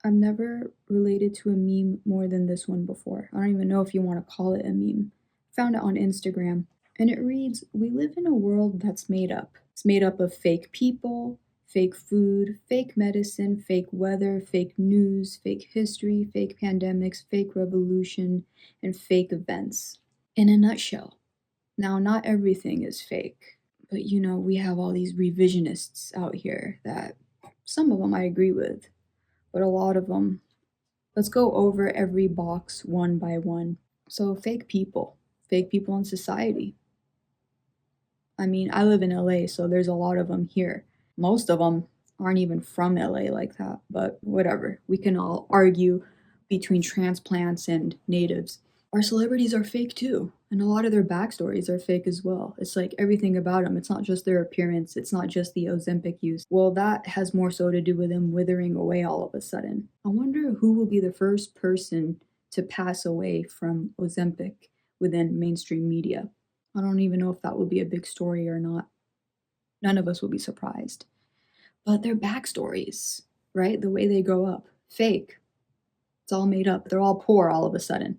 I've never related to a meme more than this one before. I don't even know if you want to call it a meme. Found it on Instagram, and it reads, "We live in a world that's made up. It's made up of fake people, fake food, fake medicine, fake weather, fake news, fake history, fake pandemics, fake revolution, and fake events." In a nutshell. Now, not everything is fake, but we have all these revisionists out here that some of them I agree with, but a lot of them. Let's go over every box one by one. So, fake people in society. I mean, I live in LA, so there's a lot of them here. Most of them aren't even from LA like that, but whatever. We can all argue between transplants and natives. Our celebrities are fake too, and a lot of their backstories are fake as well. It's like everything about them. It's not just their appearance, it's not just the Ozempic use. Well, that has more so to do with them withering away all of a sudden. I wonder who will be the first person to pass away from Ozempic within mainstream media. I don't even know if that will be a big story or not. None of us will be surprised. But their backstories, right? The way they grow up, fake. It's all made up. They're all poor all of a sudden.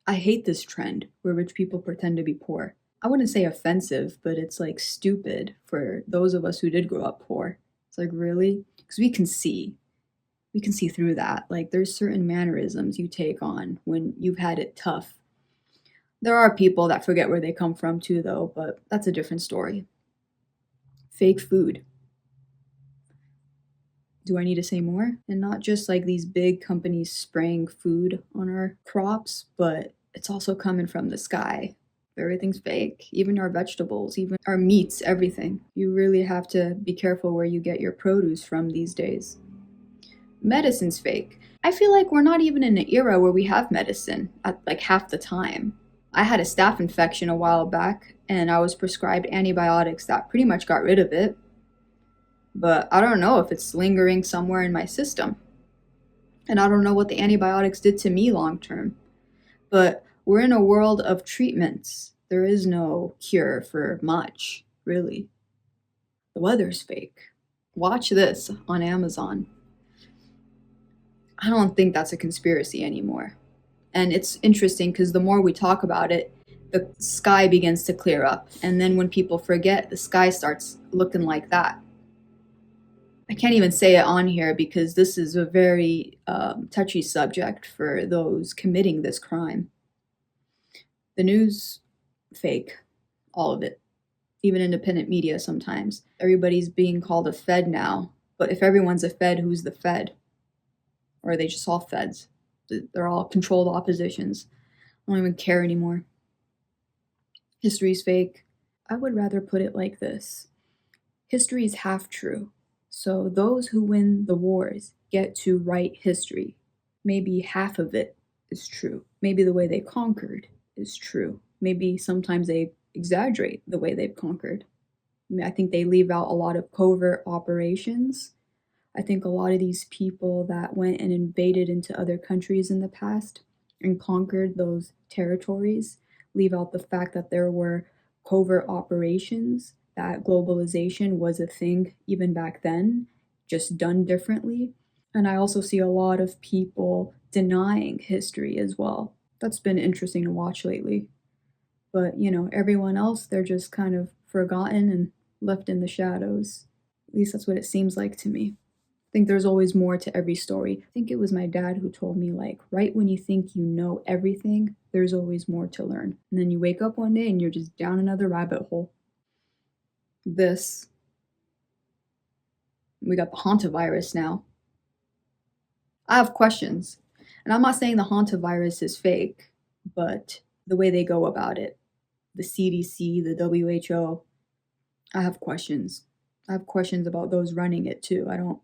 I hate this trend where rich people pretend to be poor. I wouldn't say offensive, but it's like stupid for those of us who did grow up poor. It's like, really? Because we can see through that. Like, there's certain mannerisms you take on when you've had it tough. There are people that forget where they come from too, though, but that's a different story. Fake food. Do I need to say more? And not just like these big companies spraying food on our crops, but it's also coming from the sky. Everything's fake, even our vegetables, even our meats, everything. You really have to be careful where you get your produce from these days. Medicine's fake. I feel like we're not even in an era where we have medicine at like half the time. I had a staph infection a while back, and I was prescribed antibiotics that pretty much got rid of it. But I don't know if it's lingering somewhere in my system. And I don't know what the antibiotics did to me long term. But we're in a world of treatments. There is no cure for much, really. The weather's fake. Watch this on Amazon. I don't think that's a conspiracy anymore. And it's interesting because the more we talk about it, the sky begins to clear up. And then when people forget, the sky starts looking like that. I can't even say it on here because this is a very touchy subject for those committing this crime. The news, fake, all of it. Even independent media sometimes. Everybody's being called a Fed now. But if everyone's a Fed, who's the Fed? Or are they just all Feds? They're all controlled oppositions. I don't even care anymore. History's fake. I would rather put it like this. History is half true. So those who win the wars get to write history. Maybe half of it is true. Maybe the way they conquered is true. Maybe sometimes they exaggerate the way they've conquered. I think they leave out a lot of covert operations. I think a lot of these people that went and invaded into other countries in the past and conquered those territories leave out the fact that there were covert operations, that globalization was a thing even back then, just done differently. And I also see a lot of people denying history as well. That's been interesting to watch lately. But, everyone else, they're just kind of forgotten and left in the shadows. At least that's what it seems like to me. I think there's always more to every story. I think it was my dad who told me, like, right when you think you know everything, there's always more to learn. And then you wake up one day and you're just down another rabbit hole. We got the hantavirus now. I have questions. And I'm not saying the hantavirus is fake, but the way they go about it, the CDC, the WHO, I have questions. I have questions about those running it too.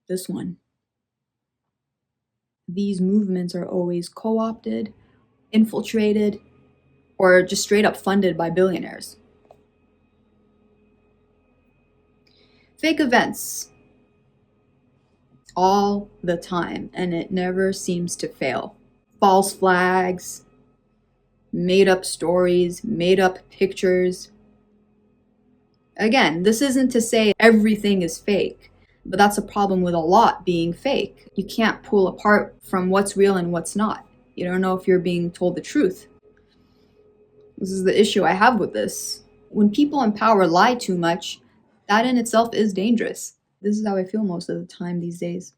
This one. These movements are always co-opted, infiltrated, or just straight up funded by billionaires. Fake events. All the time, and it never seems to fail. False flags, made up stories, made up pictures. Again, this isn't to say everything is fake, But that's a problem with a lot being fake. You can't pull apart from what's real and what's not. You don't know if you're being told the truth. This is the issue I have with this. When people in power lie too much, that in itself is dangerous. This is how I feel most of the time these days.